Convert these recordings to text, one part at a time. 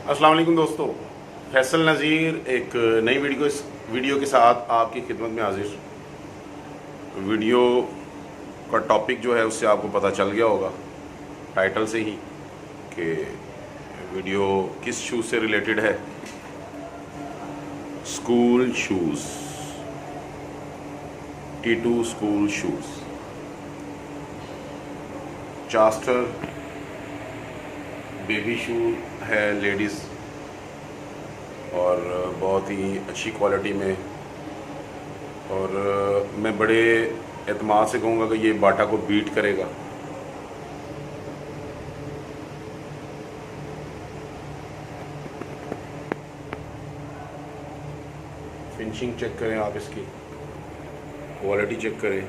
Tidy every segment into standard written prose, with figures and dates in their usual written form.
अस्सलाम वालेकुम दोस्तों, फैसल नज़ीर एक नई वीडियो के साथ आपकी खिदमत में हाजिर। वीडियो का टॉपिक जो है उससे आपको पता चल गया होगा टाइटल से ही कि वीडियो किस शूज़ से रिलेटेड है। School shoes, T2 school shoes, चास्टर बेबी शू है लेडीज़, और बहुत ही अच्छी क्वालिटी में, और मैं बड़े एतमाद से कहूँगा कि ये बाटा को बीट करेगा। फिनिशिंग चेक करें आप, इसकी क्वालिटी चेक करें।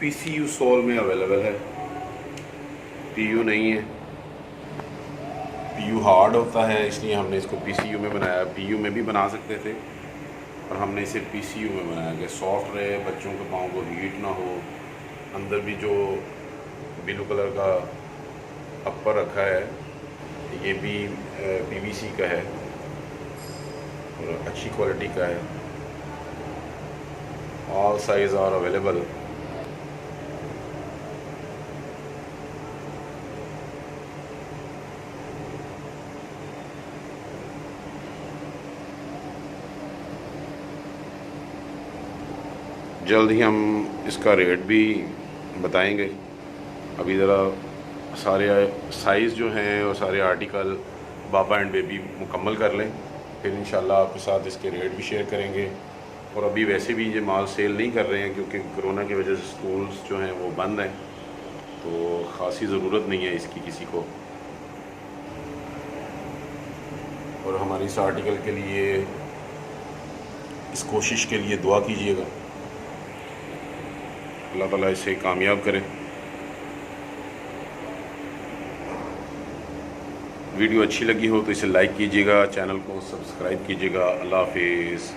PCU सोल में अवेलेबल है, PU नहीं है। PU हार्ड होता है, इसलिए हमने इसको PCU में बनाया। PU में भी बना सकते थे और हमने इसे PCU में बनाया कि सॉफ्ट रहे, बच्चों के पाँव को हीट ना हो। अंदर भी जो ब्लू कलर का अपर रखा है ये भी PVC का है और अच्छी क्वालिटी का है। All size are available. जल्द ही हम इसका रेट भी बताएंगे। अभी ज़रा सारे साइज़ जो हैं और सारे आर्टिकल बाबा एंड बेबी मुकम्मल कर लें, फिर इंशाल्लाह आपके साथ इसके रेट भी शेयर करेंगे। और अभी वैसे भी ये माल सेल नहीं कर रहे हैं क्योंकि कोरोना की वजह से स्कूल्स जो हैं वो बंद हैं, तो ख़ासी ज़रूरत नहीं है इसकी किसी को। और हमारी इस आर्टिकल के लिए, इस कोशिश के लिए दुआ कीजिएगा, अल्लाह ताला इसे कामयाब करे। वीडियो अच्छी लगी हो तो इसे लाइक कीजिएगा, चैनल को सब्सक्राइब कीजिएगा। अल्लाह हाफिज़।